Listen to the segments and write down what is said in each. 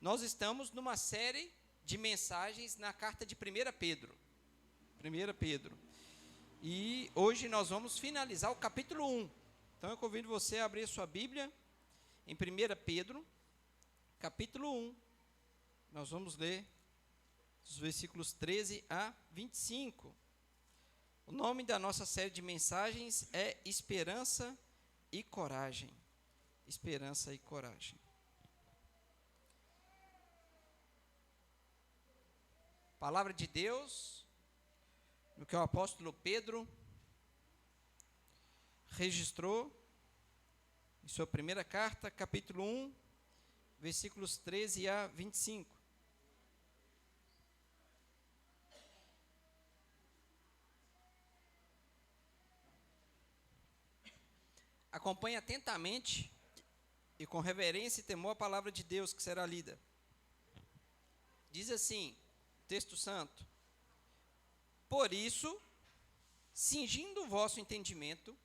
Nós estamos numa série de mensagens na carta de 1 Pedro. 1 Pedro. E hoje nós vamos finalizar o capítulo 1. Então eu convido você a abrir sua Bíblia em 1 Pedro, capítulo 1. Nós vamos ler os versículos 13 a 25. O nome da nossa série de mensagens é Esperança e Coragem. Esperança e Coragem. Palavra de Deus, no que o apóstolo Pedro registrou em sua primeira carta, capítulo 1, versículos 13 a 25. Acompanhe atentamente e com reverência e temor a palavra de Deus que será lida. Diz assim, texto santo: por isso, cingindo o vosso entendimento,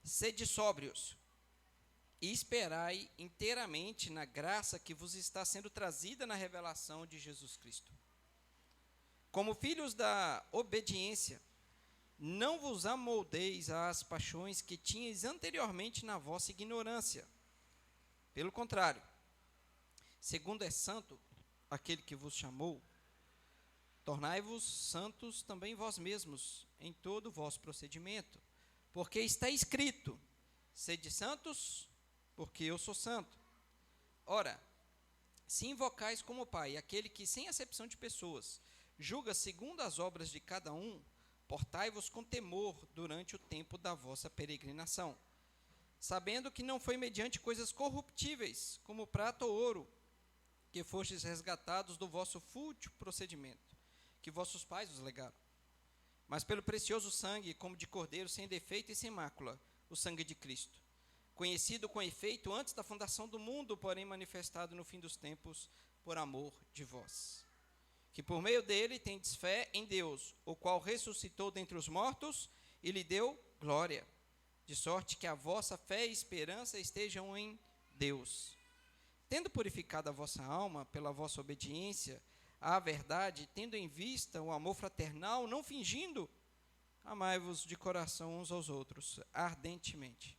sede sóbrios, e esperai inteiramente na graça que vos está sendo trazida na revelação de Jesus Cristo. Como filhos da obediência, não vos amoldeis às paixões que tinhais anteriormente na vossa ignorância. Pelo contrário, segundo é santo aquele que vos chamou, tornai-vos santos também vós mesmos em todo o vosso procedimento, porque está escrito: sede santos, porque eu sou santo. Ora, se invocais como Pai aquele que, sem acepção de pessoas, julga segundo as obras de cada um, portai-vos com temor durante o tempo da vossa peregrinação, sabendo que não foi mediante coisas corruptíveis, como prata ou ouro, que fostes resgatados do vosso fútil procedimento, que vossos pais vos legaram, mas pelo precioso sangue, como de cordeiro sem defeito e sem mácula, o sangue de Cristo, conhecido com efeito antes da fundação do mundo, porém manifestado no fim dos tempos, por amor de vós, que por meio dele tendes fé em Deus, o qual ressuscitou dentre os mortos e lhe deu glória, de sorte que a vossa fé e esperança estejam em Deus. Tendo purificado a vossa alma pela vossa obediência à verdade, tendo em vista o amor fraternal, não fingindo, amai-vos de coração uns aos outros, ardentemente.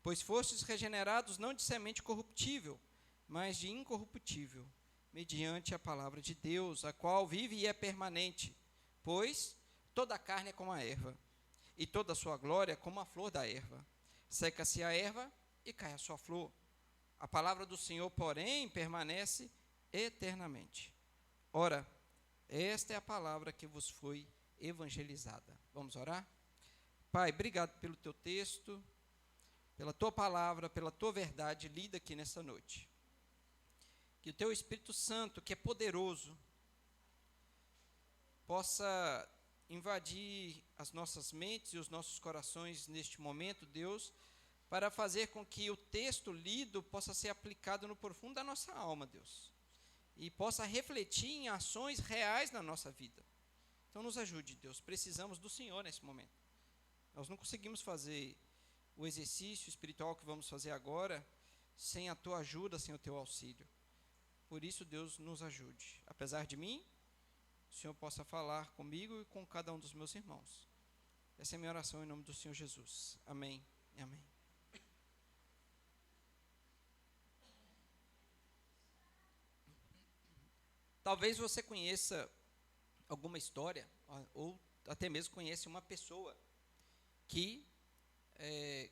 Pois fostes regenerados não de semente corruptível, mas de incorruptível, mediante a palavra de Deus, a qual vive e é permanente. Pois toda a carne é como a erva, e toda a sua glória como a flor da erva. Seca-se a erva e cai a sua flor. A palavra do Senhor, porém, permanece eternamente. Ora, esta é a palavra que vos foi evangelizada. Vamos orar? Pai, obrigado pelo teu texto, pela tua palavra, pela tua verdade lida aqui nessa noite. Que o teu Espírito Santo, que é poderoso, possa invadir as nossas mentes e os nossos corações neste momento, Deus, para fazer com que o texto lido possa ser aplicado no profundo da nossa alma, Deus, e possa refletir em ações reais na nossa vida. Então nos ajude, Deus, precisamos do Senhor nesse momento. Nós não conseguimos fazer o exercício espiritual que vamos fazer agora sem a tua ajuda, sem o teu auxílio. Por isso, Deus, nos ajude. Apesar de mim, o Senhor possa falar comigo e com cada um dos meus irmãos. Essa é a minha oração em nome do Senhor Jesus. Amém e amém. Talvez você conheça alguma história, ou até mesmo conheça uma pessoa que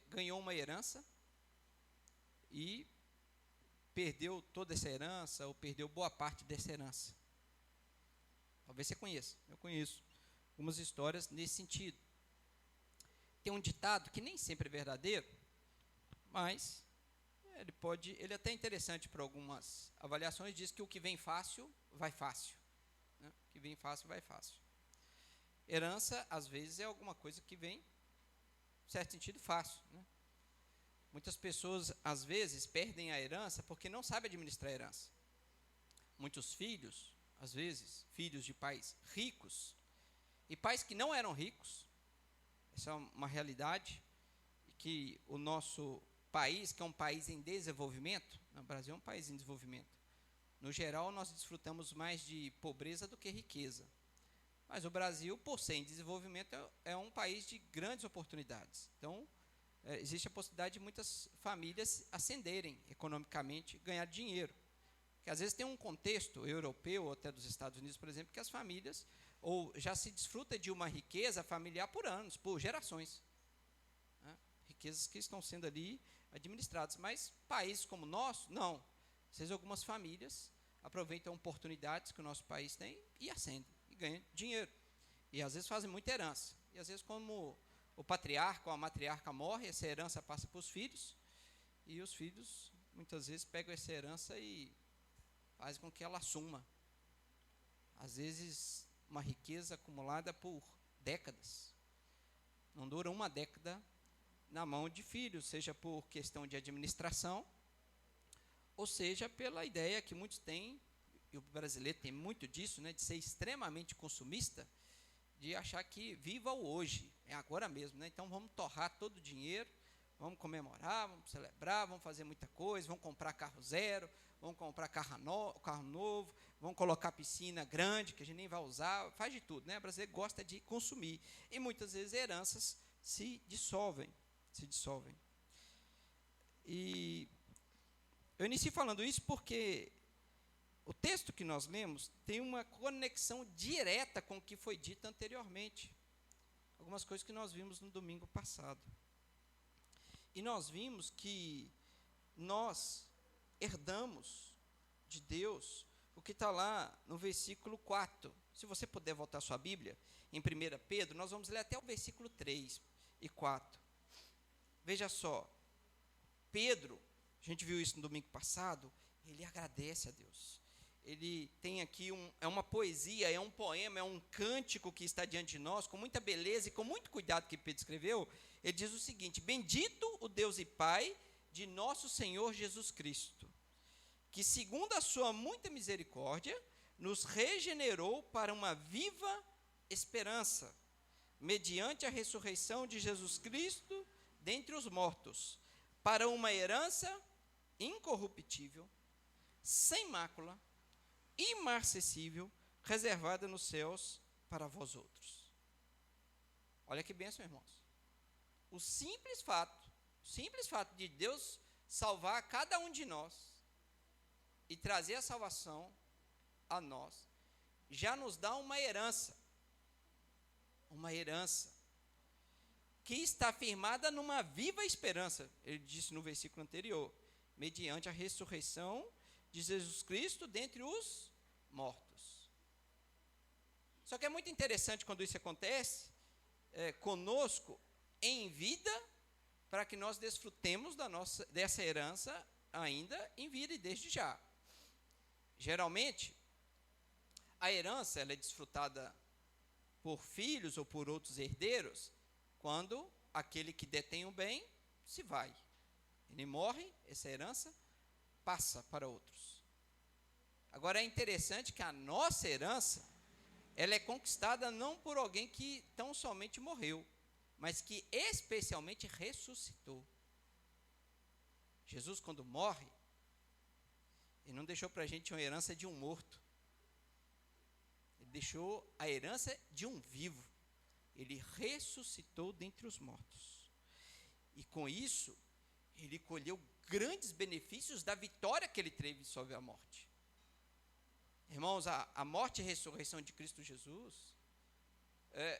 ganhou uma herança e perdeu toda essa herança, ou perdeu boa parte dessa herança. Talvez você conheça, eu conheço algumas histórias nesse sentido. Tem um ditado que nem sempre é verdadeiro, mas ele é até interessante para algumas avaliações, diz que o que vem fácil, vai fácil. Né? O que vem fácil, vai fácil. Herança, às vezes, é alguma coisa que vem, em certo sentido, fácil. Né? Muitas pessoas, às vezes, perdem a herança porque não sabem administrar a herança. Muitos filhos, às vezes, filhos de pais ricos, e pais que não eram ricos, essa é uma realidade, que o nosso país, que é um país em desenvolvimento, o Brasil é um país em desenvolvimento, No geral, nós desfrutamos mais de pobreza do que riqueza. Mas o Brasil, por ser em desenvolvimento, é um país de grandes oportunidades. Então, existe a possibilidade de muitas famílias ascenderem economicamente, ganhar dinheiro. Que às vezes tem um contexto europeu, ou até dos Estados Unidos, por exemplo, que as famílias, ou já se desfruta de uma riqueza familiar por anos, por gerações. Né? Riquezas que estão sendo ali administradas. Mas países como o nosso, não. Às vezes algumas famílias aproveitam oportunidades que o nosso país tem e ascendem, e ganham dinheiro. E às vezes fazem muita herança. E às vezes, como o patriarca ou a matriarca morre, essa herança passa para os filhos, e os filhos, muitas vezes, pegam essa herança e fazem com que ela suma. Às vezes, uma riqueza acumulada por décadas. Não dura uma década na mão de filhos, seja por questão de administração, ou seja, pela ideia que muitos têm, e o brasileiro tem muito disso, né, de ser extremamente consumista, de achar que viva o hoje, é agora mesmo. Né? Então, vamos torrar todo o dinheiro, vamos comemorar, vamos celebrar, vamos fazer muita coisa, vamos comprar carro zero, vamos comprar carro novo, vamos colocar piscina grande, que a gente nem vai usar, faz de tudo. Né? O brasileiro gosta de consumir. E muitas vezes heranças se dissolvem. E eu inicio falando isso porque o texto que nós lemos tem uma conexão direta com o que foi dito anteriormente. Algumas coisas que nós vimos no domingo passado. E nós vimos que nós herdamos de Deus o que está lá no versículo 4. Se você puder voltar a sua Bíblia, em 1 Pedro, nós vamos ler até o versículo 3 e 4. Veja só, Pedro, a gente viu isso no domingo passado, ele agradece a Deus. Ele tem aqui uma poesia, é um poema, é um cântico que está diante de nós, com muita beleza e com muito cuidado que Pedro escreveu. Ele diz o seguinte: bendito o Deus e Pai de nosso Senhor Jesus Cristo, que segundo a sua muita misericórdia, nos regenerou para uma viva esperança, mediante a ressurreição de Jesus Cristo dentre os mortos, para uma herança incorruptível, sem mácula, imarcessível, reservada nos céus para vós outros. Olha que bênção, irmãos. O simples fato de Deus salvar cada um de nós e trazer a salvação a nós, já nos dá uma herança que está firmada numa viva esperança. Ele disse no versículo anterior, mediante a ressurreição de Jesus Cristo dentre os mortos. Só que é muito interessante quando isso acontece conosco em vida, para que nós desfrutemos dessa herança ainda em vida e desde já. Geralmente, a herança ela é desfrutada por filhos ou por outros herdeiros quando aquele que detém o bem se vai. Ele morre, essa herança passa para outros. Agora é interessante que a nossa herança, ela é conquistada não por alguém que tão somente morreu, mas que especialmente ressuscitou. Jesus, quando morre, ele não deixou para a gente uma herança de um morto. Ele deixou a herança de um vivo. Ele ressuscitou dentre os mortos. E com isso, ele colheu grandes benefícios da vitória que ele teve sobre a morte. Irmãos, a morte e a ressurreição de Cristo Jesus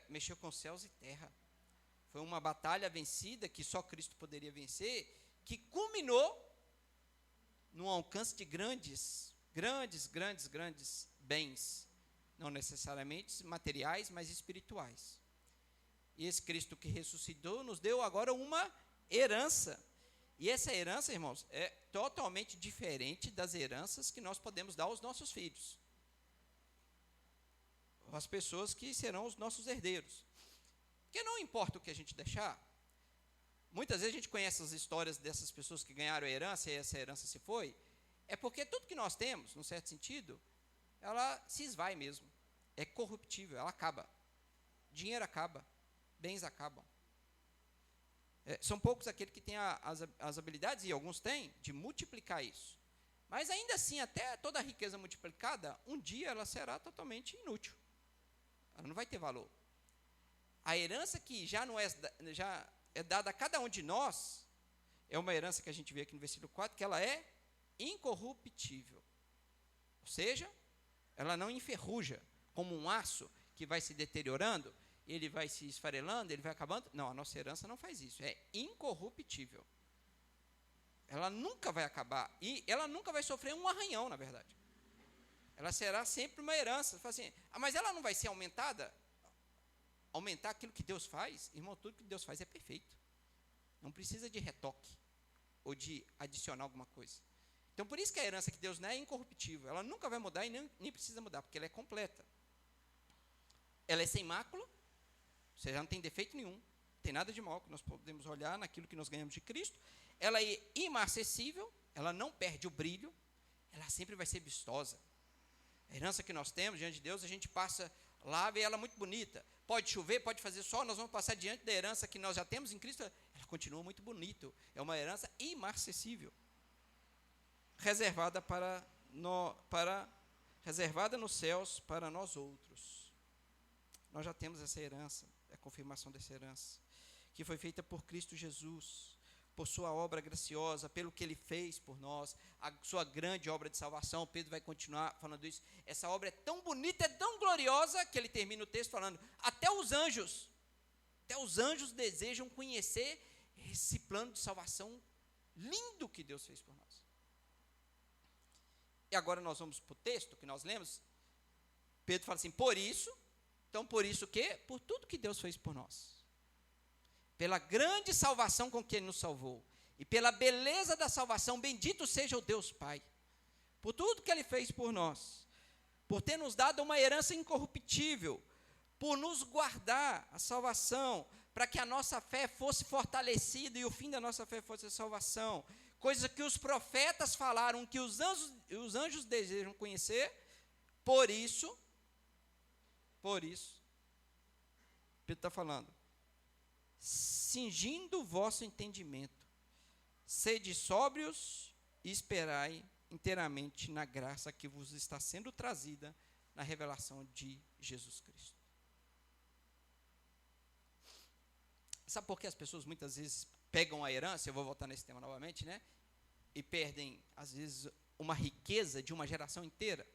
mexeu com céus e terra. Foi uma batalha vencida que só Cristo poderia vencer, que culminou no alcance de grandes bens, não necessariamente materiais, mas espirituais. E esse Cristo que ressuscitou nos deu agora uma herança. E essa herança, irmãos, é totalmente diferente das heranças que nós podemos dar aos nossos filhos, as pessoas que serão os nossos herdeiros. Porque não importa o que a gente deixar, muitas vezes a gente conhece as histórias dessas pessoas que ganharam a herança e essa herança se foi, é porque tudo que nós temos, num certo sentido, ela se esvai mesmo, é corruptível, ela acaba, dinheiro acaba, bens acabam. São poucos aqueles que têm as habilidades, e alguns têm, de multiplicar isso. Mas ainda assim, até toda a riqueza multiplicada, um dia ela será totalmente inútil. Ela não vai ter valor. A herança que já é dada a cada um de nós, é uma herança que a gente vê aqui no versículo 4, que ela é incorruptível. Ou seja, ela não enferruja, como um aço que vai se deteriorando, ele vai se esfarelando, ele vai acabando. Não, a nossa herança não faz isso, é incorruptível. Ela nunca vai acabar, e ela nunca vai sofrer um arranhão, na verdade. Ela será sempre uma herança. Você fala assim, mas ela não vai ser aumentada? Aumentar aquilo que Deus faz? Irmão, tudo que Deus faz é perfeito. Não precisa de retoque, ou de adicionar alguma coisa. Então, por isso que a herança que Deus dá é incorruptível. Ela nunca vai mudar e nem precisa mudar, porque ela é completa. Ela é sem mácula, ou seja, não tem defeito nenhum, não tem nada de mal, que nós podemos olhar naquilo que nós ganhamos de Cristo. Ela é imarcessível, ela não perde o brilho, ela sempre vai ser vistosa. A herança que nós temos diante de Deus, a gente passa lá, vê ela muito bonita. Pode chover, pode fazer sol, nós vamos passar diante da herança que nós já temos em Cristo, ela continua muito bonita. É uma herança imarcessível, reservada reservada nos céus para nós outros. Nós já temos essa herança, é a confirmação dessa herança, que foi feita por Cristo Jesus, por sua obra graciosa, pelo que Ele fez por nós, a sua grande obra de salvação. Pedro vai continuar falando isso. Essa obra é tão bonita, é tão gloriosa, que ele termina o texto falando, até os anjos desejam conhecer esse plano de salvação lindo que Deus fez por nós. E agora nós vamos para o texto que nós lemos. Pedro fala assim, por isso o quê? Por tudo que Deus fez por nós. Pela grande salvação com que Ele nos salvou, e pela beleza da salvação, bendito seja o Deus Pai, por tudo que Ele fez por nós, por ter nos dado uma herança incorruptível, por nos guardar a salvação, para que a nossa fé fosse fortalecida, e o fim da nossa fé fosse a salvação, coisa que os profetas falaram, que os anjos desejam conhecer. Por isso, Pedro está falando, cingindo o vosso entendimento, sede sóbrios e esperai inteiramente na graça que vos está sendo trazida na revelação de Jesus Cristo. Sabe por que as pessoas muitas vezes pegam a herança, eu vou voltar nesse tema novamente, né? E perdem, às vezes, uma riqueza de uma geração inteira?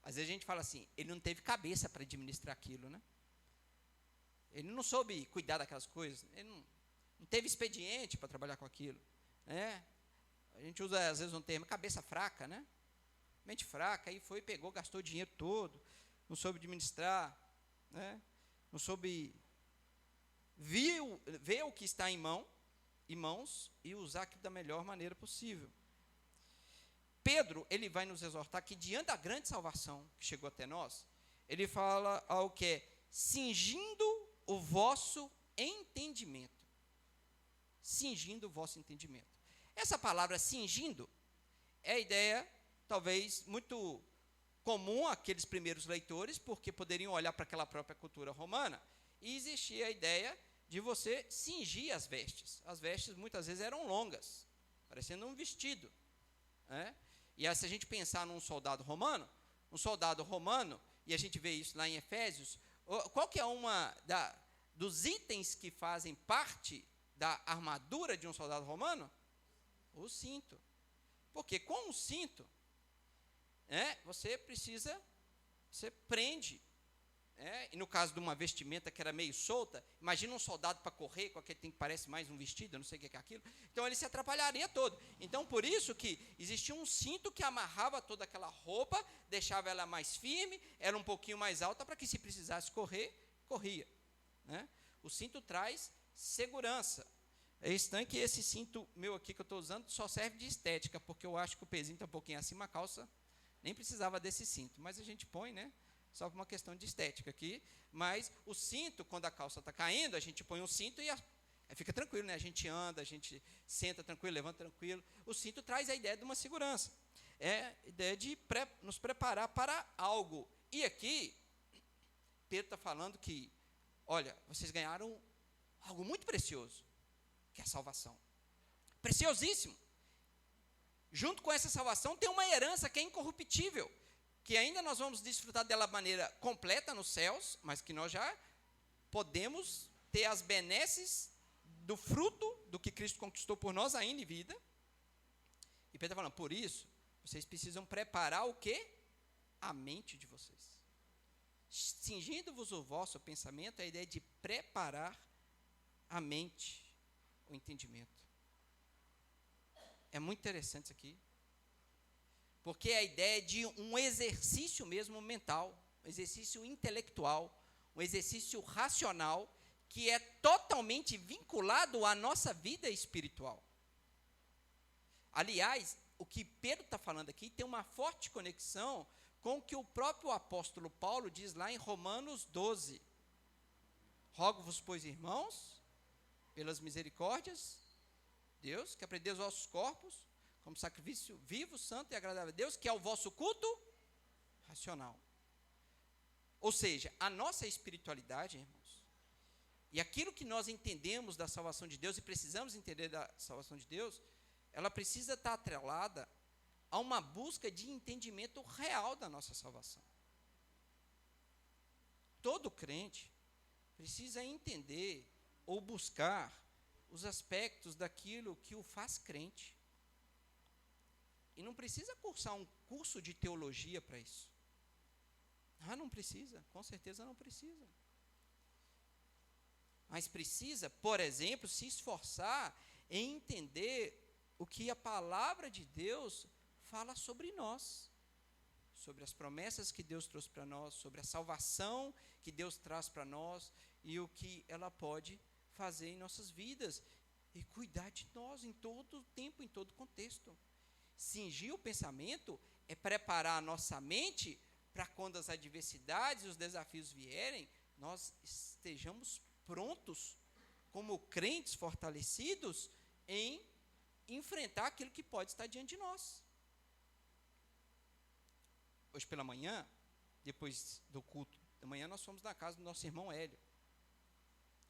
Às vezes a gente fala assim, ele não teve cabeça para administrar aquilo, né? Ele não soube cuidar daquelas coisas, ele não teve expediente para trabalhar com aquilo, né? A gente usa, às vezes, um termo, cabeça fraca, né? Mente fraca, aí foi, pegou, gastou o dinheiro todo, não soube administrar, né? Não soube ver o que está em mãos e usar aquilo da melhor maneira possível. Pedro, ele vai nos exortar que diante da grande salvação que chegou até nós, ele fala ao que é cingindo o vosso entendimento. Cingindo o vosso entendimento. Essa palavra cingindo é a ideia, talvez, muito comum àqueles primeiros leitores, porque poderiam olhar para aquela própria cultura romana, e existia a ideia de você cingir as vestes. As vestes, muitas vezes, eram longas, parecendo um vestido, né? E aí, se a gente pensar num soldado romano, e a gente vê isso lá em Efésios, qual que é dos itens que fazem parte da armadura de um soldado romano? O cinto. Porque com o cinto, você prende. E no caso de uma vestimenta que era meio solta, imagina um soldado para correr com aquele que parece mais um vestido, eu não sei o que é aquilo, então ele se atrapalharia todo. Então, por isso que existia um cinto que amarrava toda aquela roupa, deixava ela mais firme, era um pouquinho mais alta, para que se precisasse correr, corria, né? O cinto traz segurança. É estranho que esse cinto meu aqui que eu estou usando só serve de estética, porque eu acho que o pezinho está um pouquinho acima, a calça nem precisava desse cinto, mas a gente põe, né? Só por uma questão de estética aqui, mas o cinto, quando a calça está caindo, a gente põe um cinto e fica tranquilo, né? A gente anda, a gente senta tranquilo, levanta tranquilo. O cinto traz a ideia de uma segurança, a ideia de nos preparar para algo. E aqui, Pedro está falando que, olha, vocês ganharam algo muito precioso, que é a salvação. Preciosíssimo. junto com essa salvação, tem uma herança que é incorruptível, que ainda nós vamos desfrutar dela de maneira completa nos céus, mas que nós já podemos ter as benesses do fruto do que Cristo conquistou por nós ainda em vida. E Pedro está falando, por isso, vocês precisam preparar o quê? A mente de vocês. Cingindo-vos o vosso pensamento, a ideia de preparar a mente, o entendimento. É muito interessante isso aqui, porque é a ideia de um exercício mesmo mental, um exercício intelectual, um exercício racional, que é totalmente vinculado à nossa vida espiritual. Aliás, o que Pedro está falando aqui tem uma forte conexão com o que o próprio apóstolo Paulo diz lá em Romanos 12. Rogo-vos, pois, irmãos, pelas misericórdias de Deus, que apresenteis os vossos corpos como sacrifício vivo, santo e agradável a Deus, que é o vosso culto racional. Ou seja, a nossa espiritualidade, irmãos, e aquilo que nós entendemos da salvação de Deus e precisamos entender da salvação de Deus, ela precisa estar atrelada a uma busca de entendimento real da nossa salvação. Todo crente precisa entender ou buscar os aspectos daquilo que o faz crente. E não precisa cursar um curso de teologia para isso. Não precisa, com certeza não precisa. Mas precisa, por exemplo, se esforçar em entender o que a palavra de Deus fala sobre nós, sobre as promessas que Deus trouxe para nós, sobre a salvação que Deus traz para nós e o que ela pode fazer em nossas vidas e cuidar de nós em todo tempo, em todo contexto. Cingir o pensamento é preparar a nossa mente para quando as adversidades e os desafios vierem, nós estejamos prontos, como crentes fortalecidos, em enfrentar aquilo que pode estar diante de nós. Hoje pela manhã, depois do culto da manhã, nós fomos na casa do nosso irmão Hélio.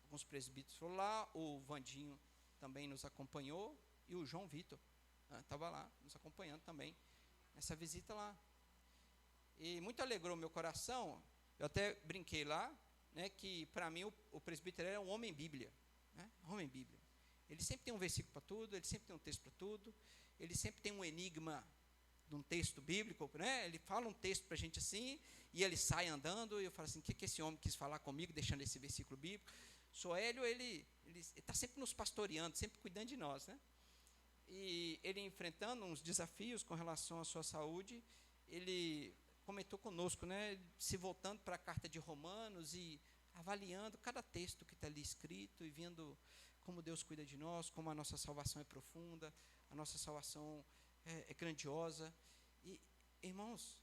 Alguns presbíteros foram lá, o Vandinho também nos acompanhou, e o João Vitor estava lá, nos acompanhando também, nessa visita lá. E muito alegrou meu coração, eu até brinquei lá, né, que para mim o presbítero era um homem bíblia, né, homem bíblia. Ele sempre tem um versículo para tudo, ele sempre tem um texto para tudo, ele sempre tem um enigma de um texto bíblico, né? Ele fala um texto para a gente assim, e ele sai andando, e eu falo assim, o que esse homem quis falar comigo, deixando esse versículo bíblico? O Hélio, ele está sempre nos pastoreando, sempre cuidando de nós, né? E ele enfrentando uns desafios com relação à sua saúde, ele comentou conosco, né, se voltando para a carta de Romanos e avaliando cada texto que está ali escrito e vendo como Deus cuida de nós, como a nossa salvação é profunda, a nossa salvação é grandiosa. E, irmãos,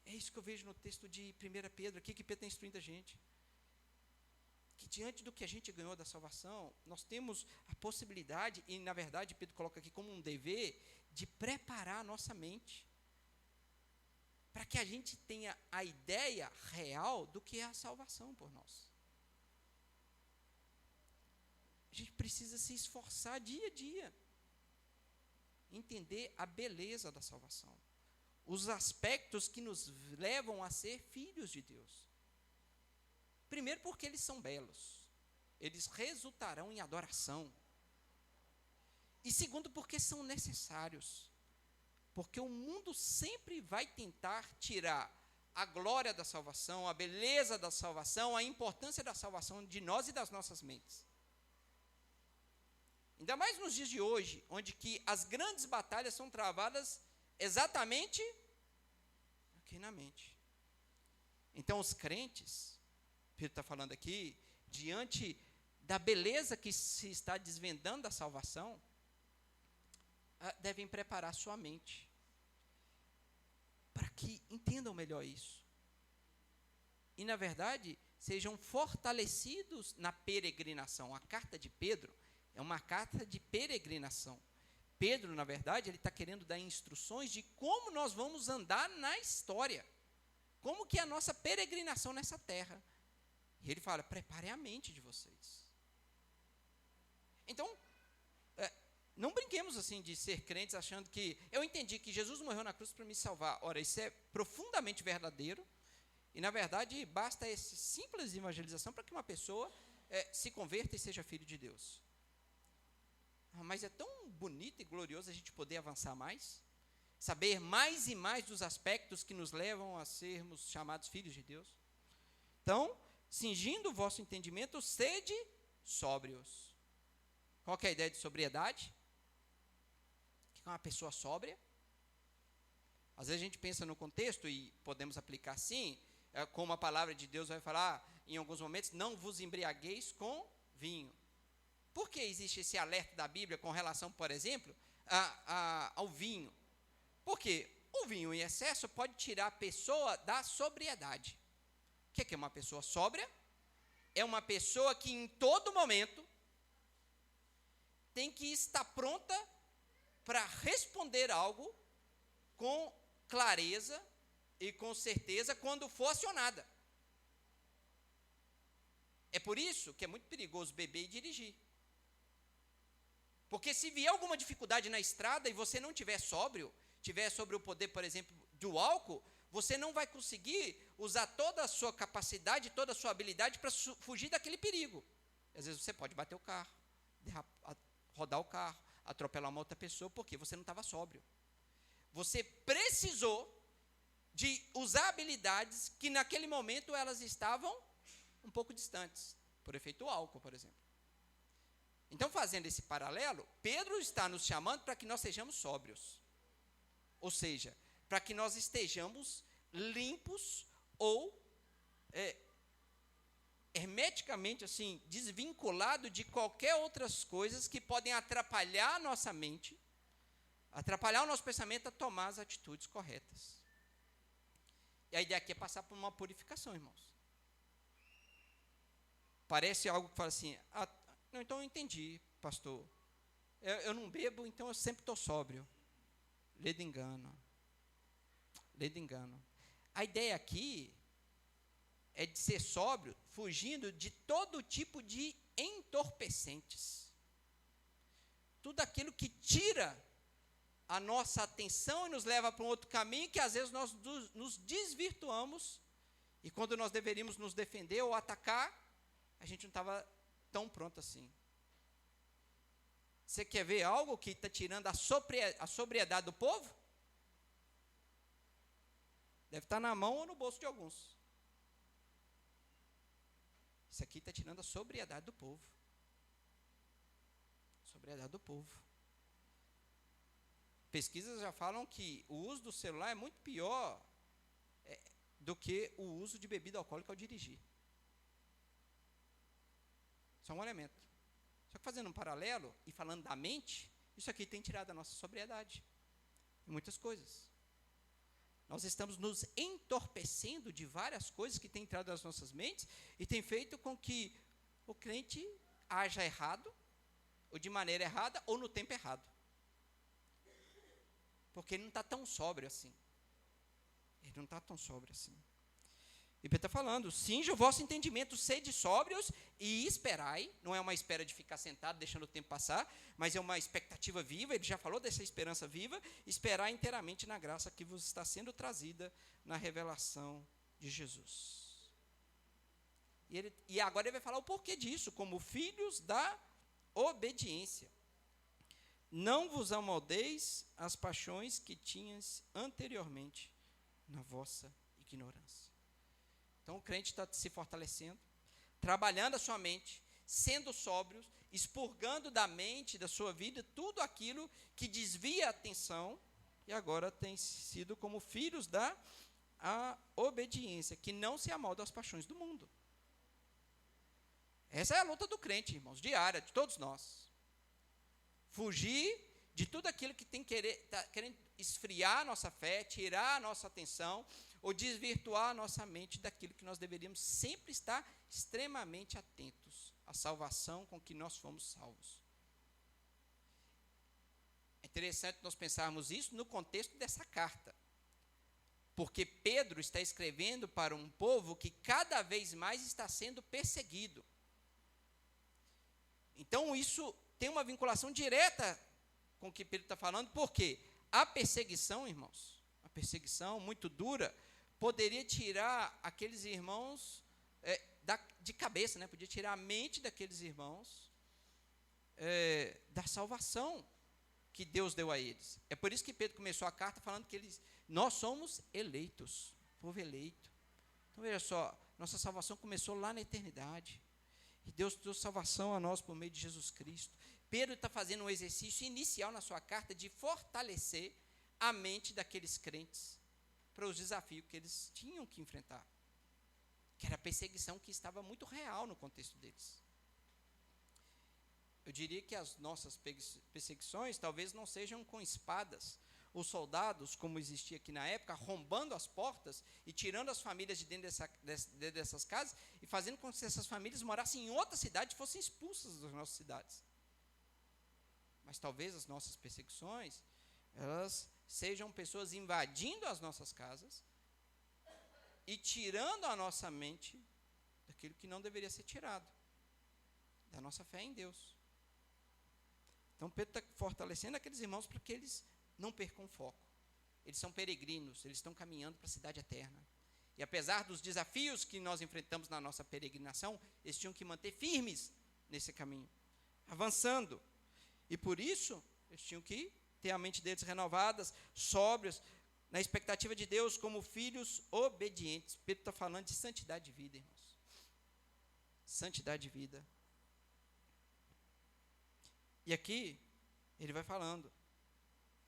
é isso que eu vejo no texto de 1 Pedro, aqui que Pedro está instruindo a gente. Que diante do que a gente ganhou da salvação, nós temos a possibilidade, e na verdade Pedro coloca aqui como um dever, de preparar a nossa mente, para que a gente tenha a ideia real do que é a salvação por nós. A gente precisa se esforçar dia a dia, entender a beleza da salvação, os aspectos que nos levam a ser filhos de Deus. Primeiro, porque eles são belos, eles resultarão em adoração. E segundo, porque são necessários, porque o mundo sempre vai tentar tirar a glória da salvação, a beleza da salvação, a importância da salvação de nós e das nossas mentes. Ainda mais nos dias de hoje, onde que as grandes batalhas são travadas exatamente aqui na mente. Então, os crentes, Pedro está falando aqui, diante da beleza que se está desvendando da salvação, devem preparar sua mente, para que entendam melhor isso. E, na verdade, sejam fortalecidos na peregrinação. A carta de Pedro é uma carta de peregrinação. Pedro, na verdade, ele está querendo dar instruções de como nós vamos andar na história. Como que é a nossa peregrinação nessa terra. E ele fala, preparem a mente de vocês. Então, não brinquemos assim de ser crentes achando que eu entendi que Jesus morreu na cruz para me salvar. Ora, isso é profundamente verdadeiro. E, na verdade, basta essa simples evangelização para que uma pessoa se converta e seja filho de Deus. Mas é tão bonito e glorioso a gente poder avançar mais, saber mais e mais dos aspectos que nos levam a sermos chamados filhos de Deus. Então, cingindo o vosso entendimento, sede sóbrios. Qual que é a ideia de sobriedade? O que é uma pessoa sóbria? Às vezes a gente pensa no contexto e podemos aplicar assim, como a palavra de Deus vai falar em alguns momentos, não vos embriagueis com vinho. Por que existe esse alerta da Bíblia com relação, por exemplo, ao vinho? Porque o vinho em excesso pode tirar a pessoa da sobriedade. O que é uma pessoa sóbria? É uma pessoa que em todo momento tem que estar pronta para responder algo com clareza e com certeza quando for acionada. É por isso que é muito perigoso beber e dirigir. Porque se vier alguma dificuldade na estrada e você não tiver sóbrio, tiver sobre o poder, por exemplo, do álcool, você não vai conseguir usar toda a sua capacidade, toda a sua habilidade para fugir daquele perigo. Às vezes você pode bater o carro, rodar o carro, atropelar uma outra pessoa, porque você não estava sóbrio. Você precisou de usar habilidades que naquele momento elas estavam um pouco distantes, por efeito do álcool, por exemplo. Então, fazendo esse paralelo, Pedro está nos chamando para que nós sejamos sóbrios. Ou seja, para que nós estejamos limpos ou hermeticamente assim, desvinculado de qualquer outras coisas que podem atrapalhar a nossa mente, atrapalhar o nosso pensamento a tomar as atitudes corretas. E a ideia aqui é passar por uma purificação, irmãos. Parece algo que fala assim, não, então eu entendi, pastor. Eu não bebo, então eu sempre estou sóbrio. Ledo engano. Ledo engano. A ideia aqui é de ser sóbrio, fugindo de todo tipo de entorpecentes. Tudo aquilo que tira a nossa atenção e nos leva para um outro caminho, que às vezes nós nos desvirtuamos, e quando nós deveríamos nos defender ou atacar, a gente não estava tão pronto assim. Você quer ver algo que está tirando a sobriedade do povo? Deve estar na mão ou no bolso de alguns. Isso aqui está tirando a sobriedade do povo. Sobriedade do povo. Pesquisas já falam que o uso do celular é muito pior do que o uso de bebida alcoólica ao dirigir. Isso é um elemento. Só que fazendo um paralelo e falando da mente, isso aqui tem tirado a nossa sobriedade em muitas coisas. Nós estamos nos entorpecendo de várias coisas que têm entrado nas nossas mentes e tem feito com que o crente haja errado, ou de maneira errada, ou no tempo errado. Porque ele não está tão sóbrio assim. Ele não está tão sóbrio assim. E Pedro está falando, cinja o vosso entendimento, sede sóbrios e esperai. Não é uma espera de ficar sentado, deixando o tempo passar, mas é uma expectativa viva, ele já falou dessa esperança viva, esperar inteiramente na graça que vos está sendo trazida na revelação de Jesus. E agora ele vai falar o porquê disso, como filhos da obediência. Não vos amoldeis as paixões que tinhas anteriormente na vossa ignorância. Então o crente está se fortalecendo, trabalhando a sua mente, sendo sóbrios, expurgando da mente, da sua vida, tudo aquilo que desvia a atenção, e agora tem sido como filhos da obediência, que não se amoldam às paixões do mundo. Essa é a luta do crente, irmãos, diária, de todos nós. Fugir de tudo aquilo que está querendo esfriar a nossa fé, tirar a nossa atenção, ou desvirtuar a nossa mente daquilo que nós deveríamos sempre estar extremamente atentos, à salvação com que nós fomos salvos. É interessante nós pensarmos isso no contexto dessa carta, porque Pedro está escrevendo para um povo que cada vez mais está sendo perseguido. Então isso tem uma vinculação direta com o que Pedro está falando, porque a perseguição, irmãos, a perseguição muito dura, poderia tirar aqueles irmãos de cabeça, né? Podia tirar a mente daqueles irmãos da salvação que Deus deu a eles. É por isso que Pedro começou a carta falando que nós somos eleitos, povo eleito. Então, veja só, nossa salvação começou lá na eternidade. E Deus trouxe salvação a nós por meio de Jesus Cristo. Pedro está fazendo um exercício inicial na sua carta de fortalecer a mente daqueles crentes para os desafios que eles tinham que enfrentar, que era a perseguição que estava muito real no contexto deles. Eu diria que as nossas perseguições talvez não sejam com espadas, os soldados, como existia aqui na época, arrombando as portas e tirando as famílias de dentro dessas casas e fazendo com que essas famílias morassem em outra cidade e fossem expulsas das nossas cidades. Mas talvez as nossas perseguições, elas sejam pessoas invadindo as nossas casas e tirando a nossa mente daquilo que não deveria ser tirado, da nossa fé em Deus. Então Pedro está fortalecendo aqueles irmãos para que eles não percam o foco. Eles são peregrinos, eles estão caminhando para a cidade eterna. E apesar dos desafios que nós enfrentamos na nossa peregrinação, eles tinham que manter firmes nesse caminho, avançando. E por isso, eles tinham que ter a mente deles renovadas, sóbrios, na expectativa de Deus como filhos obedientes. Pedro está falando de santidade de vida, irmãos. Santidade de vida. E aqui, ele vai falando,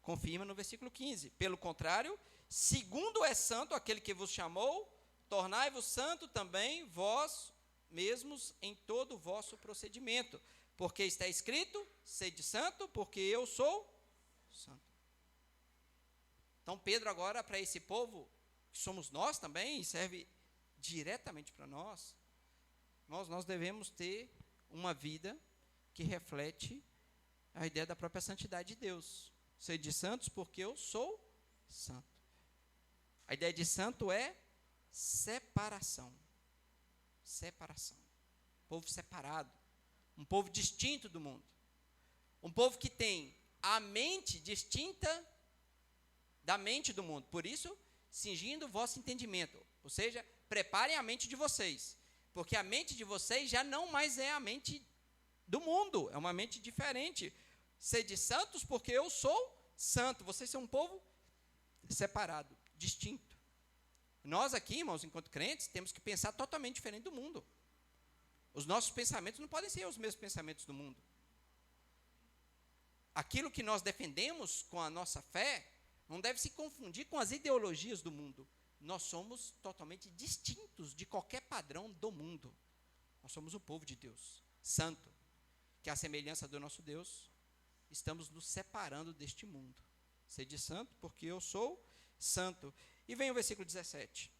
confirma no versículo 15. Pelo contrário, segundo é santo aquele que vos chamou, tornai-vos santo também vós mesmos em todo o vosso procedimento. Porque está escrito, sede santo, porque eu sou santo. Então Pedro agora, para esse povo, que somos nós também, e serve diretamente para nós, nós devemos ter uma vida que reflete a ideia da própria santidade de Deus. Sede santos, porque eu sou santo. A ideia de santo é separação. Separação. Povo separado. Um povo distinto do mundo. Um povo que tem a mente distinta da mente do mundo. Por isso, cingindo o vosso entendimento. Ou seja, preparem a mente de vocês. Porque a mente de vocês já não mais é a mente do mundo. É uma mente diferente. Sede santos, porque eu sou santo. Vocês são um povo separado, distinto. Nós aqui, irmãos, enquanto crentes, temos que pensar totalmente diferente do mundo. Os nossos pensamentos não podem ser os mesmos pensamentos do mundo. Aquilo que nós defendemos com a nossa fé não deve se confundir com as ideologias do mundo. Nós somos totalmente distintos de qualquer padrão do mundo. Nós somos o povo de Deus, santo, que é a semelhança do nosso Deus, estamos nos separando deste mundo. Sede santo, porque eu sou santo. E vem o versículo 17.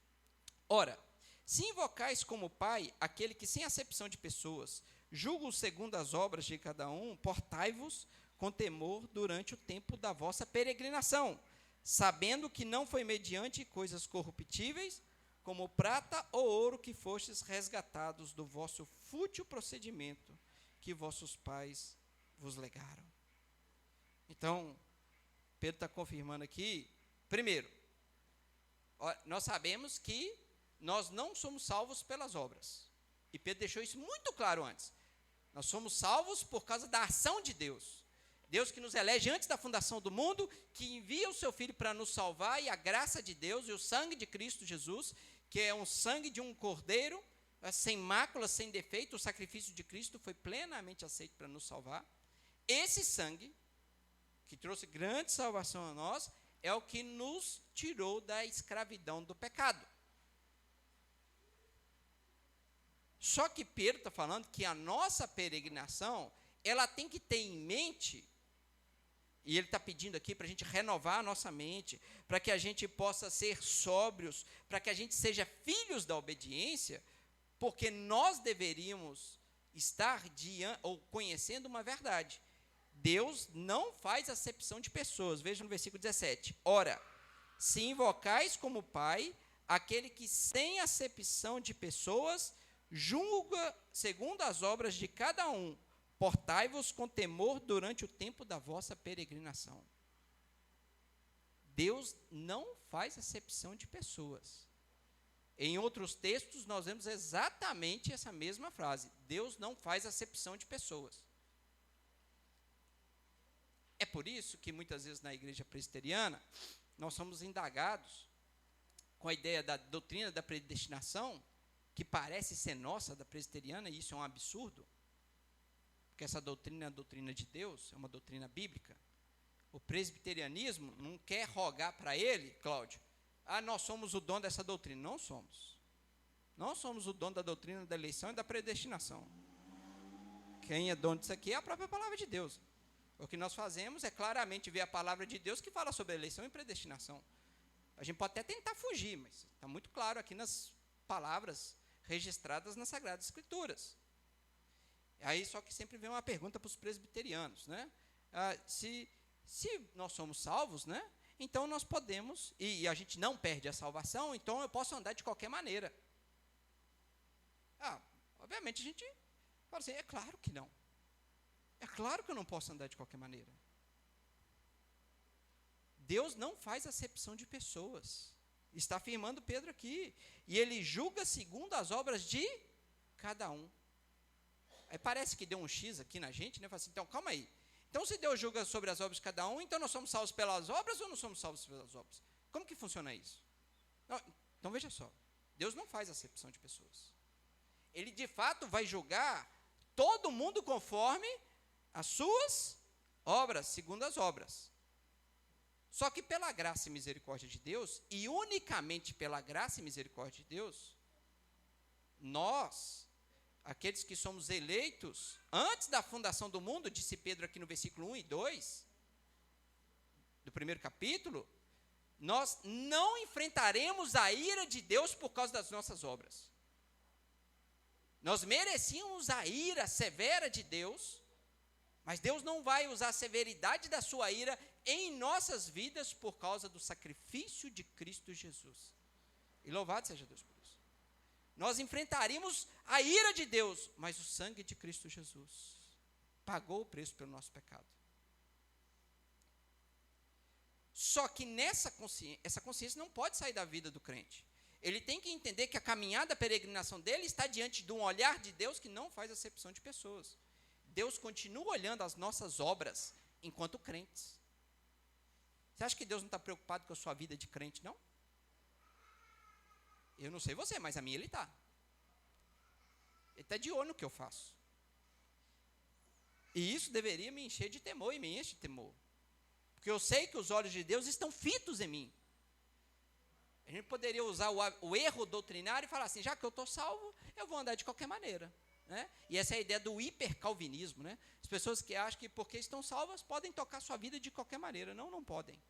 Ora, se invocais como Pai aquele que, sem acepção de pessoas, julga segundo as obras de cada um, portai-vos com temor durante o tempo da vossa peregrinação, sabendo que não foi mediante coisas corruptíveis, como prata ou ouro, que fostes resgatados do vosso fútil procedimento que vossos pais vos legaram. Então, Pedro está confirmando aqui, primeiro, nós sabemos que nós não somos salvos pelas obras. E Pedro deixou isso muito claro antes. Nós somos salvos por causa da ação de Deus. Deus que nos elege antes da fundação do mundo, que envia o seu Filho para nos salvar, e a graça de Deus e o sangue de Cristo Jesus, que é um sangue de um cordeiro, sem mácula, sem defeito. O sacrifício de Cristo foi plenamente aceito para nos salvar. Esse sangue, que trouxe grande salvação a nós, é o que nos tirou da escravidão do pecado. Só que Pedro está falando que a nossa peregrinação, ela tem que ter em mente, e ele está pedindo aqui para a gente renovar a nossa mente, para que a gente possa ser sóbrios, para que a gente seja filhos da obediência, porque nós deveríamos estar ou conhecendo uma verdade. Deus não faz acepção de pessoas. Veja no versículo 17. Ora, se invocais como Pai aquele que, sem acepção de pessoas, julga segundo as obras de cada um, portai-vos com temor durante o tempo da vossa peregrinação. Deus não faz acepção de pessoas. Em outros textos, nós vemos exatamente essa mesma frase. Deus não faz acepção de pessoas. É por isso que muitas vezes na igreja presbiteriana, nós somos indagados com a ideia da doutrina da predestinação, que parece ser nossa, da presbiteriana, e isso é um absurdo, porque essa doutrina é a doutrina de Deus, é uma doutrina bíblica. O presbiterianismo não quer rogar para ele, Cláudio, nós somos o dono dessa doutrina. Não somos. Não somos o dono da doutrina da eleição e da predestinação. Quem é dono disso aqui é a própria palavra de Deus. O que nós fazemos é claramente ver a palavra de Deus que fala sobre eleição e predestinação. A gente pode até tentar fugir, mas está muito claro aqui nas palavras registradas nas Sagradas Escrituras. Aí só que sempre vem uma pergunta para os presbiterianos, né? Se nós somos salvos, né? Então nós podemos, e a gente não perde a salvação, então eu posso andar de qualquer maneira. Obviamente a gente fala assim, é claro que não. É claro que eu não posso andar de qualquer maneira. Deus não faz acepção de pessoas. Está afirmando Pedro aqui. E ele julga segundo as obras de cada um. Aí parece que deu um X aqui na gente, né? Fala assim, então, calma aí. Então, se Deus julga sobre as obras de cada um, então nós somos salvos pelas obras ou não somos salvos pelas obras? Como que funciona isso? Não, então, veja só. Deus não faz acepção de pessoas. Ele, de fato, vai julgar todo mundo conforme as suas obras, segundo as obras. Só que pela graça e misericórdia de Deus, e unicamente pela graça e misericórdia de Deus, nós, aqueles que somos eleitos antes da fundação do mundo, disse Pedro aqui no versículo 1 e 2, do primeiro capítulo, nós não enfrentaremos a ira de Deus por causa das nossas obras. Nós merecíamos a ira severa de Deus, mas Deus não vai usar a severidade da sua ira em nossas vidas por causa do sacrifício de Cristo Jesus. E louvado seja Deus por isso. Nós enfrentaríamos a ira de Deus, mas o sangue de Cristo Jesus pagou o preço pelo nosso pecado. Só que essa consciência não pode sair da vida do crente. Ele tem que entender que a caminhada, a peregrinação dele está diante de um olhar de Deus que não faz acepção de pessoas. Deus continua olhando as nossas obras enquanto crentes. Você acha que Deus não está preocupado com a sua vida de crente, não? Eu não sei você, mas a minha ele está. Ele está de olho no que eu faço. E isso deveria me encher de temor, e me enche de temor. Porque eu sei que os olhos de Deus estão fitos em mim. A gente poderia usar o erro doutrinário e falar assim, já que eu estou salvo, eu vou andar de qualquer maneira. Né? E essa é a ideia do hipercalvinismo. Né? As pessoas que acham que porque estão salvas, podem tocar sua vida de qualquer maneira. Não, não podem.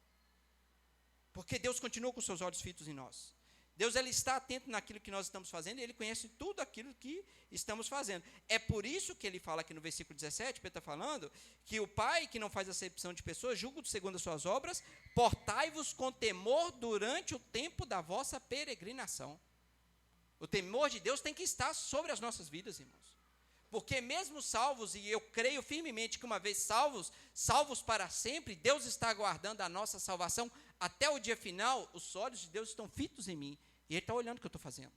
Porque Deus continua com seus olhos fitos em nós. Deus ele está atento naquilo que nós estamos fazendo, e Ele conhece tudo aquilo que estamos fazendo. É por isso que Ele fala aqui no versículo 17, Pedro está falando, que o Pai que não faz acepção de pessoas, julga segundo as suas obras, portai-vos com temor durante o tempo da vossa peregrinação. O temor de Deus tem que estar sobre as nossas vidas, irmãos. Porque mesmo salvos, e eu creio firmemente que uma vez salvos para sempre, Deus está aguardando a nossa salvação até o dia final, os olhos de Deus estão fitos em mim. E Ele está olhando o que eu estou fazendo.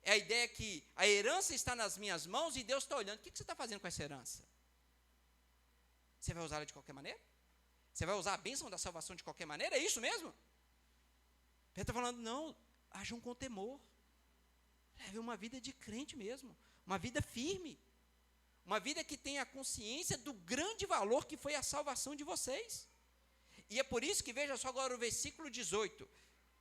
É a ideia que a herança está nas minhas mãos e Deus está olhando. O que você está fazendo com essa herança? Você vai usá-la de qualquer maneira? Você vai usar a bênção da salvação de qualquer maneira? É isso mesmo? Ele está falando, não, ajam com temor. Leve uma vida de crente mesmo. Uma vida firme. Uma vida que tenha a consciência do grande valor que foi a salvação de vocês. E é por isso que, veja só agora o versículo 18.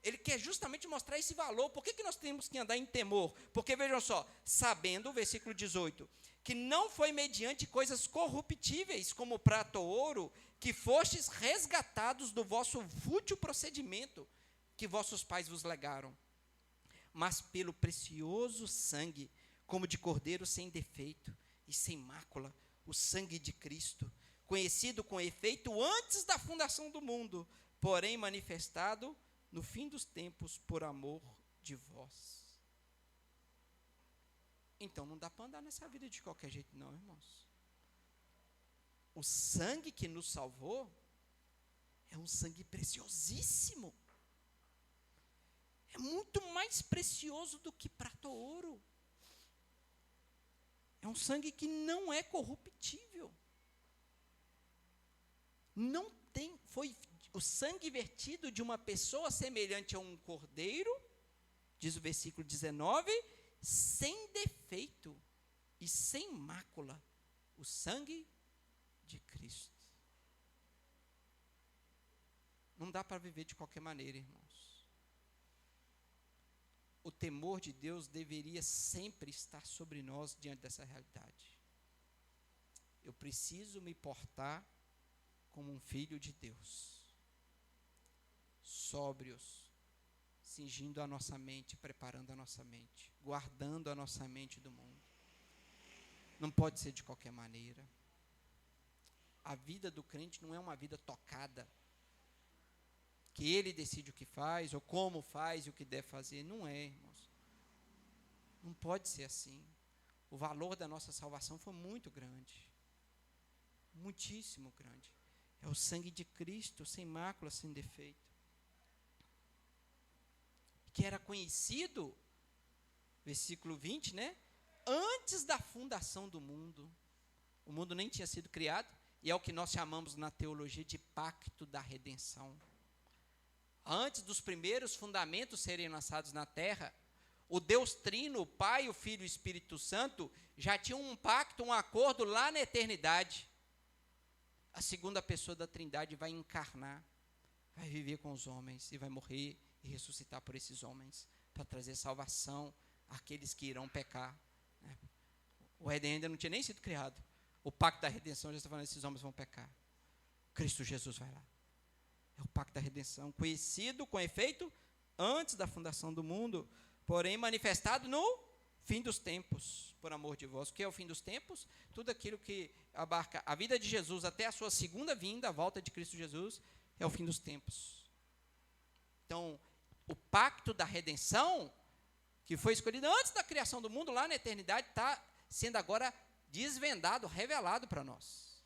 Ele quer justamente mostrar esse valor. Por que nós temos que andar em temor? Porque, vejam só, sabendo, o versículo 18, que não foi mediante coisas corruptíveis, como prata ou ouro, que fostes resgatados do vosso fútil procedimento, que vossos pais vos legaram, mas pelo precioso sangue, como de cordeiro sem defeito e sem mácula, o sangue de Cristo, conhecido com efeito antes da fundação do mundo, porém manifestado no fim dos tempos por amor de vós. Então não dá para andar nessa vida de qualquer jeito não, irmãos. O sangue que nos salvou é um sangue preciosíssimo. É muito mais precioso do que prata ou ouro. É um sangue que não é corruptível. Não tem, foi o sangue vertido de uma pessoa semelhante a um cordeiro, diz o versículo 19, sem defeito e sem mácula, o sangue de Cristo. Não dá para viver de qualquer maneira, irmãos. O temor de Deus deveria sempre estar sobre nós diante dessa realidade. Eu preciso me portar como um filho de Deus, sóbrios, cingindo a nossa mente, preparando a nossa mente, guardando a nossa mente do mundo. Não pode ser de qualquer maneira. A vida do crente não é uma vida tocada, que ele decide o que faz, ou como faz, e o que deve fazer. Não é, irmãos. Não pode ser assim. O valor da nossa salvação foi muito grande. Muitíssimo grande. É o sangue de Cristo, sem mácula, sem defeito. Que era conhecido, versículo 20, né? Antes da fundação do mundo. O mundo nem tinha sido criado, e é o que nós chamamos na teologia de pacto da redenção. Antes dos primeiros fundamentos serem lançados na terra, o Deus Trino, o Pai, o Filho e o Espírito Santo, já tinham um pacto, um acordo lá na eternidade. A segunda pessoa da Trindade vai encarnar, vai viver com os homens e vai morrer e ressuscitar por esses homens, para trazer salvação àqueles que irão pecar. O Éden ainda não tinha nem sido criado. O pacto da redenção já está falando, esses homens vão pecar. Cristo Jesus vai lá. É o pacto da redenção, conhecido com efeito antes da fundação do mundo, porém manifestado no fim dos tempos, por amor de vós. O que é o fim dos tempos? Tudo aquilo que abarca a vida de Jesus até a sua segunda vinda, a volta de Cristo Jesus, é o fim dos tempos. Então, o pacto da redenção, que foi escolhido antes da criação do mundo, lá na eternidade, está sendo agora desvendado, revelado para nós.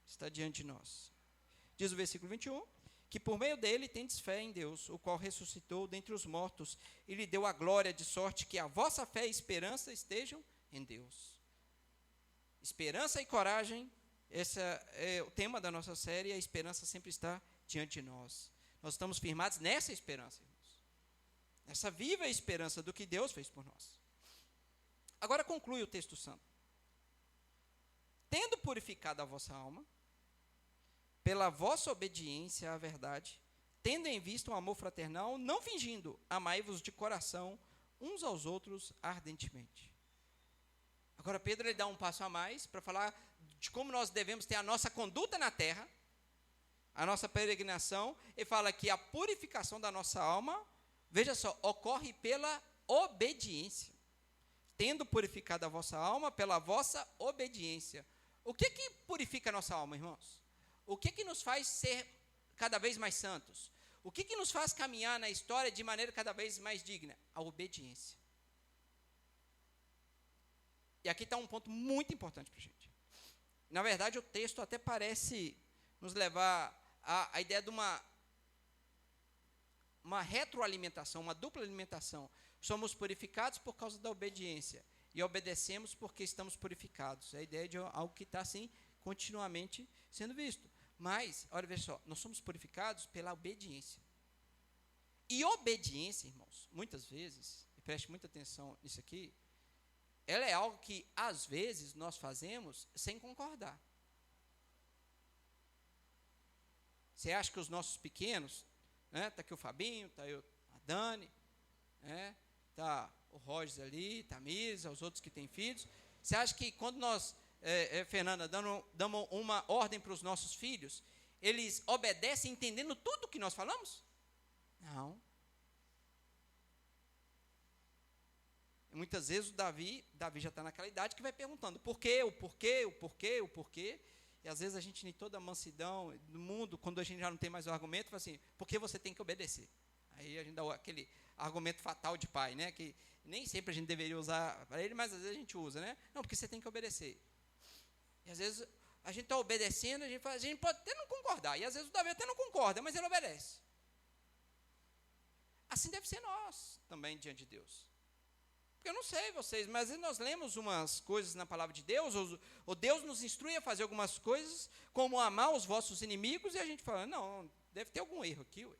Está diante de nós. Diz o versículo 21, que por meio dele tendes fé em Deus, o qual ressuscitou dentre os mortos e lhe deu a glória, de sorte que a vossa fé e esperança estejam em Deus. Esperança e coragem, esse é o tema da nossa série, a esperança sempre está diante de nós. Nós estamos firmados nessa esperança, irmãos. Nessa viva esperança do que Deus fez por nós. Agora conclui o texto santo. Tendo purificado a vossa alma, pela vossa obediência à verdade, tendo em vista um amor fraternal, não fingindo, amai-vos de coração uns aos outros ardentemente. Agora Pedro ele dá um passo a mais para falar de como nós devemos ter a nossa conduta na terra, a nossa peregrinação, e fala que a purificação da nossa alma, veja só, ocorre pela obediência. Tendo purificado a vossa alma pela vossa obediência. O que purifica a nossa alma, irmãos? O que nos faz ser cada vez mais santos? O que nos faz caminhar na história de maneira cada vez mais digna? A obediência. E aqui está um ponto muito importante para a gente. Na verdade, o texto até parece nos levar à ideia de uma retroalimentação, uma dupla alimentação. Somos purificados por causa da obediência e obedecemos porque estamos purificados. É a ideia de algo que está assim continuamente sendo visto. Mas, olha, veja só, nós somos purificados pela obediência. E obediência, irmãos, muitas vezes, e preste muita atenção nisso aqui, ela é algo que, às vezes, nós fazemos sem concordar. Você acha que os nossos pequenos, está aqui o Fabinho, está a Dani, está o Roger ali, está a Misa, os outros que têm filhos. Você acha que quando nós, Fernanda, damos uma ordem para os nossos filhos, eles obedecem entendendo tudo o que nós falamos? Não. E muitas vezes o Davi já está naquela idade que vai perguntando por quê, o porquê. E às vezes a gente, em toda a mansidão do mundo, quando a gente já não tem mais o argumento, fala assim, por que você tem que obedecer? Aí a gente dá aquele argumento fatal de pai, né? Que nem sempre a gente deveria usar para ele, mas às vezes a gente usa, né? Não, porque você tem que obedecer. E às vezes a gente está obedecendo, a gente pode até não concordar, e às vezes o Davi até não concorda, mas ele obedece. Assim deve ser nós também diante de Deus. Porque eu não sei vocês, mas nós lemos umas coisas na palavra de Deus, ou Deus nos instrui a fazer algumas coisas, como amar os vossos inimigos, e a gente fala, não, deve ter algum erro aqui, ué.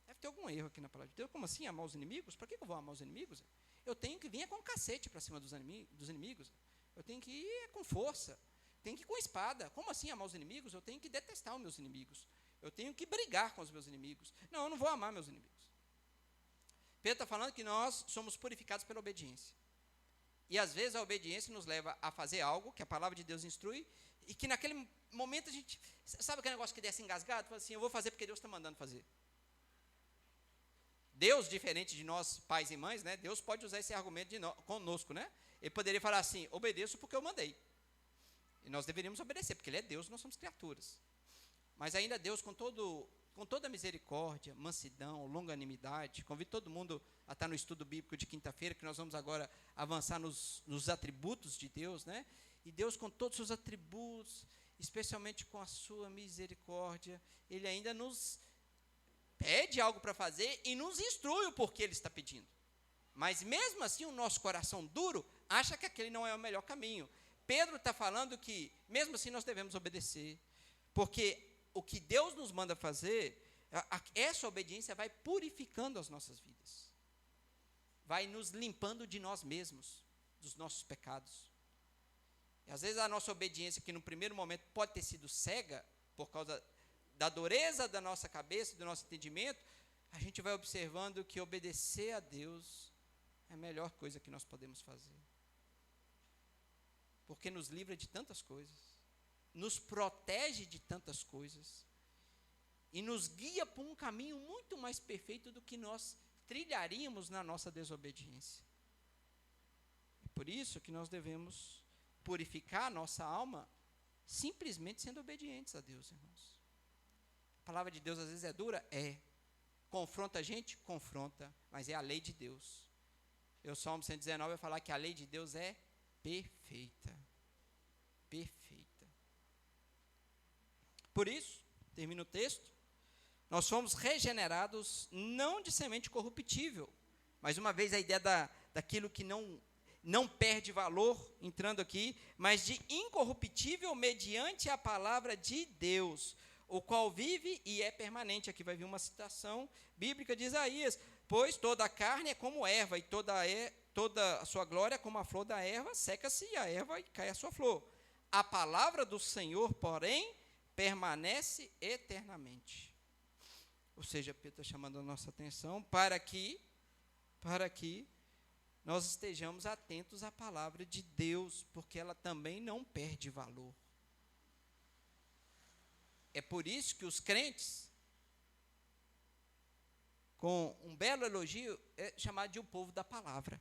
Deve ter algum erro aqui na palavra de Deus. Como assim, amar os inimigos? Para que eu vou amar os inimigos? Eu tenho que vir com um cacete para cima dos inimigos. Eu tenho que ir com força. Tenho que ir com espada. Como assim amar os inimigos? Eu tenho que detestar os meus inimigos. Eu tenho que brigar com os meus inimigos. Não, eu não vou amar meus inimigos. Pedro está falando que nós somos purificados pela obediência. E às vezes a obediência nos leva a fazer algo que a palavra de Deus instrui, e que naquele momento a gente, sabe aquele negócio que desce engasgado? Fala assim, eu vou fazer porque Deus está mandando fazer. Deus, diferente de nós, pais e mães, né? Deus pode usar esse argumento conosco, né? Ele poderia falar assim, obedeço porque eu mandei. E nós deveríamos obedecer, porque Ele é Deus, nós somos criaturas. Mas ainda Deus, com toda a misericórdia, mansidão, longanimidade, convido todo mundo a estar no estudo bíblico de quinta-feira, que nós vamos agora avançar nos atributos de Deus, né? E Deus, com todos os seus atributos, especialmente com a sua misericórdia, Ele ainda nos pede algo para fazer e nos instrui o porquê Ele está pedindo. Mas mesmo assim, o nosso coração duro acha que aquele não é o melhor caminho. Pedro está falando que, mesmo assim, nós devemos obedecer, porque o que Deus nos manda fazer, essa obediência vai purificando as nossas vidas, vai nos limpando de nós mesmos, dos nossos pecados. E às vezes a nossa obediência, que no primeiro momento pode ter sido cega, por causa da dureza da nossa cabeça, do nosso entendimento, a gente vai observando que obedecer a Deus é a melhor coisa que nós podemos fazer. Porque nos livra de tantas coisas, nos protege de tantas coisas, e nos guia por um caminho muito mais perfeito do que nós trilharíamos na nossa desobediência. É por isso que nós devemos purificar a nossa alma, simplesmente sendo obedientes a Deus, irmãos. A palavra de Deus às vezes é dura? É. Confronta a gente? Confronta, mas é a lei de Deus. O Salmo 119 vai falar que a lei de Deus é perfeita. Perfeita. Por isso, termina o texto, nós fomos regenerados não de semente corruptível, mais uma vez a ideia daquilo que não perde valor, entrando aqui, mas de incorruptível mediante a palavra de Deus, o qual vive e é permanente. Aqui vai vir uma citação bíblica de Isaías, pois toda a carne é como erva, e toda a sua glória como a flor da erva, seca-se a erva e cai a sua flor. A palavra do Senhor, porém, permanece eternamente. Ou seja, Pedro está chamando a nossa atenção para que nós estejamos atentos à palavra de Deus, porque ela também não perde valor. É por isso que os crentes, com um belo elogio, é chamado de o povo da palavra.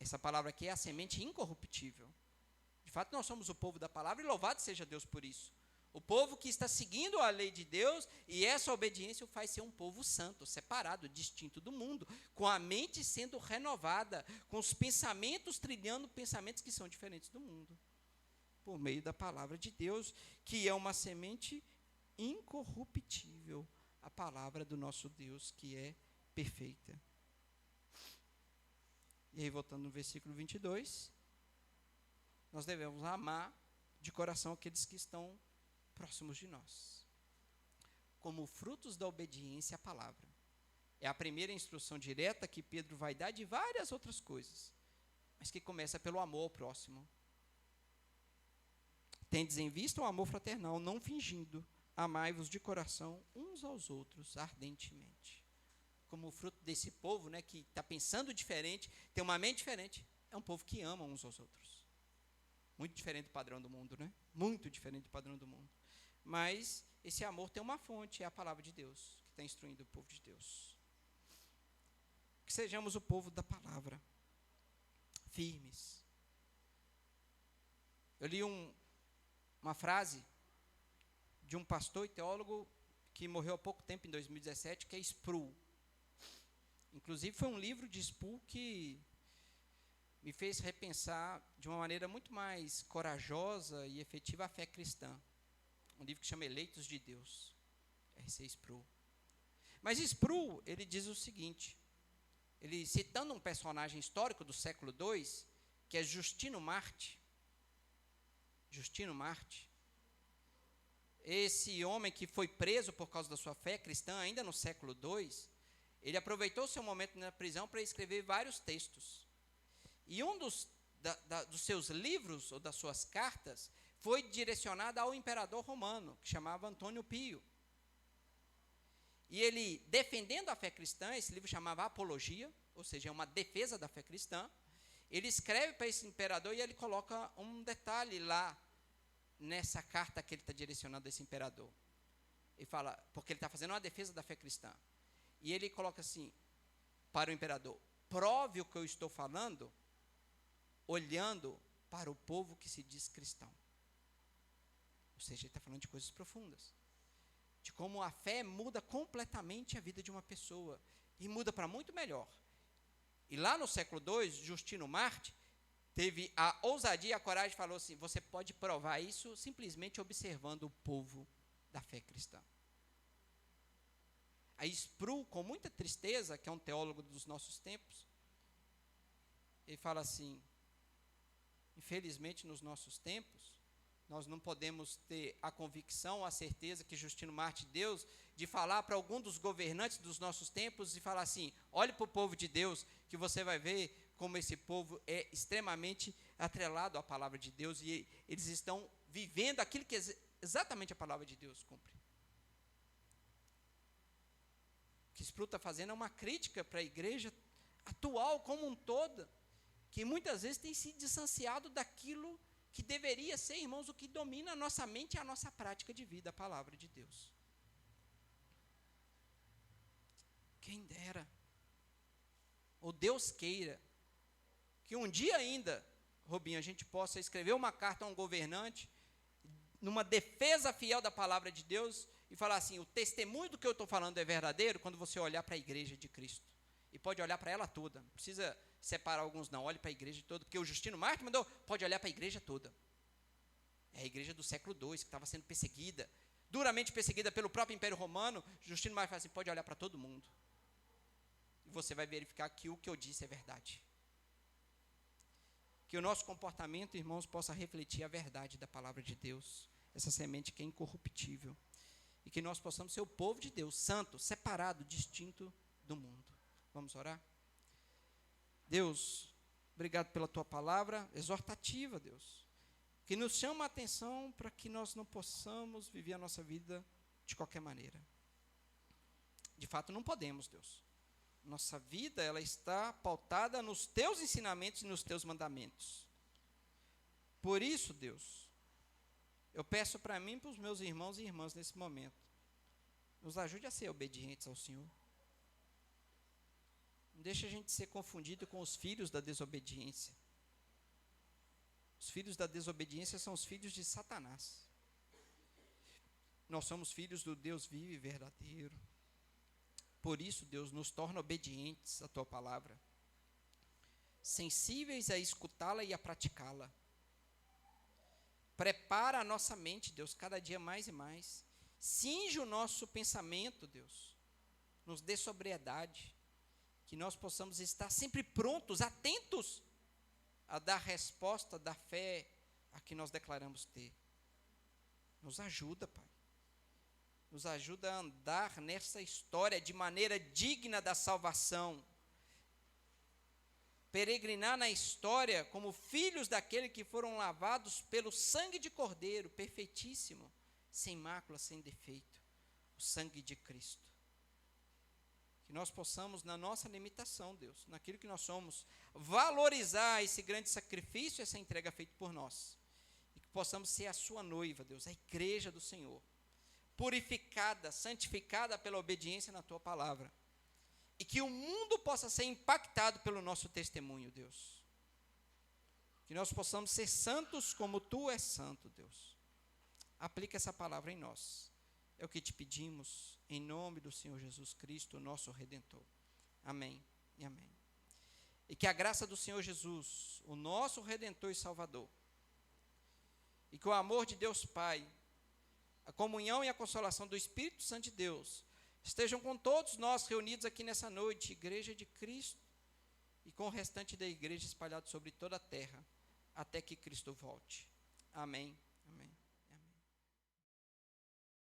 Essa palavra aqui é a semente incorruptível. De fato, nós somos o povo da palavra, e louvado seja Deus por isso. O povo que está seguindo a lei de Deus, e essa obediência o faz ser um povo santo, separado, distinto do mundo, com a mente sendo renovada, com os pensamentos trilhando pensamentos que são diferentes do mundo, por meio da palavra de Deus, que é uma semente incorruptível, a palavra do nosso Deus, que é perfeita. E aí, voltando no versículo 22, nós devemos amar de coração aqueles que estão próximos de nós, como frutos da obediência à palavra. É a primeira instrução direta que Pedro vai dar de várias outras coisas, mas que começa pelo amor ao próximo. Tendes em vista o amor fraternal, não fingindo, amai-vos de coração uns aos outros ardentemente. Como fruto desse povo, né, que está pensando diferente, tem uma mente diferente, é um povo que ama uns aos outros. Muito diferente do padrão do mundo, né? Muito diferente do padrão do mundo. Mas esse amor tem uma fonte, é a palavra de Deus, que está instruindo o povo de Deus. Que sejamos o povo da palavra, firmes. Eu li uma frase de um pastor e teólogo que morreu há pouco tempo, em 2017, que é Sproul. Inclusive, foi um livro de Sproul que me fez repensar de uma maneira muito mais corajosa e efetiva a fé cristã. Um livro que chama Eleitos de Deus, R.C. Sproul. Mas Sproul, ele diz o seguinte, ele citando um personagem histórico do século II, que é Justino Marte. Justino Marte, esse homem que foi preso por causa da sua fé cristã, ainda no século II, ele aproveitou o seu momento na prisão para escrever vários textos. E um dos seus livros, ou das suas cartas, foi direcionado ao imperador romano, que chamava Antônio Pio. E ele, defendendo a fé cristã, esse livro chamava Apologia, ou seja, é uma defesa da fé cristã, ele escreve para esse imperador e ele coloca um detalhe lá, nessa carta que ele está direcionando a esse imperador. Ele fala, porque ele está fazendo uma defesa da fé cristã. E ele coloca assim, para o imperador, prove o que eu estou falando, olhando para o povo que se diz cristão. Ou seja, ele está falando de coisas profundas. De como a fé muda completamente a vida de uma pessoa. E muda para muito melhor. E lá no século II, Justino Marte teve a ousadia e a coragem e falou assim, você pode provar isso simplesmente observando o povo da fé cristã. Aí Sproul, com muita tristeza, que é um teólogo dos nossos tempos, ele fala assim, infelizmente nos nossos tempos, nós não podemos ter a convicção, a certeza que Justino Marte deu de falar para algum dos governantes dos nossos tempos e falar assim, olhe para o povo de Deus, que você vai ver como esse povo é extremamente atrelado à palavra de Deus e eles estão vivendo aquilo que exatamente a palavra de Deus cumpre. O que Sproul está fazendo é uma crítica para a igreja atual como um todo, que muitas vezes tem se distanciado daquilo que deveria ser, irmãos, o que domina a nossa mente e a nossa prática de vida, a palavra de Deus. Quem dera, ou Deus queira, que um dia ainda, Robinho, a gente possa escrever uma carta a um governante, numa defesa fiel da palavra de Deus, e falar assim, o testemunho do que eu estou falando é verdadeiro, quando você olhar para a igreja de Cristo. E pode olhar para ela toda, não precisa separar alguns não, olhe para a igreja toda, porque o Justino Marte mandou, pode olhar para a igreja toda. É a igreja do século II, que estava sendo perseguida, duramente perseguida pelo próprio Império Romano. Justino Marte fala assim, pode olhar para todo mundo. E você vai verificar que o que eu disse é verdade. Que o nosso comportamento, irmãos, possa refletir a verdade da palavra de Deus, essa semente que é incorruptível. E que nós possamos ser o povo de Deus, santo, separado, distinto do mundo. Vamos orar? Deus, obrigado pela tua palavra exortativa, Deus, que nos chama a atenção para que nós não possamos viver a nossa vida de qualquer maneira. De fato, não podemos, Deus. Nossa vida, ela está pautada nos teus ensinamentos e nos teus mandamentos. Por isso, Deus, eu peço para mim e para os meus irmãos e irmãs nesse momento, nos ajude a ser obedientes ao Senhor. Não deixe a gente ser confundido com os filhos da desobediência. Os filhos da desobediência são os filhos de Satanás. Nós somos filhos do Deus vivo e verdadeiro. Por isso, Deus, nos torna obedientes à tua palavra, sensíveis a escutá-la e a praticá-la. Prepara a nossa mente, Deus, cada dia mais e mais. Cinge o nosso pensamento, Deus. Nos dê sobriedade. Que nós possamos estar sempre prontos, atentos a dar resposta da fé a que nós declaramos ter. Nos ajuda, Pai. Nos ajuda a andar nessa história de maneira digna da salvação. Peregrinar na história como filhos daquele que foram lavados pelo sangue de Cordeiro, perfeitíssimo, sem mácula, sem defeito, o sangue de Cristo. Que nós possamos, na nossa limitação, Deus, naquilo que nós somos, valorizar esse grande sacrifício, essa entrega feita por nós. E que possamos ser a sua noiva, Deus, a igreja do Senhor, purificada, santificada pela obediência na tua palavra. E que o mundo possa ser impactado pelo nosso testemunho, Deus. Que nós possamos ser santos como tu és santo, Deus. Aplica essa palavra em nós. É o que te pedimos, em nome do Senhor Jesus Cristo, nosso Redentor. Amém e amém. E que a graça do Senhor Jesus, o nosso Redentor e Salvador, e que o amor de Deus Pai, a comunhão e a consolação do Espírito Santo de Deus, estejam com todos nós reunidos aqui nessa noite, Igreja de Cristo, e com o restante da igreja espalhado sobre toda a terra, até que Cristo volte. Amém. Amém.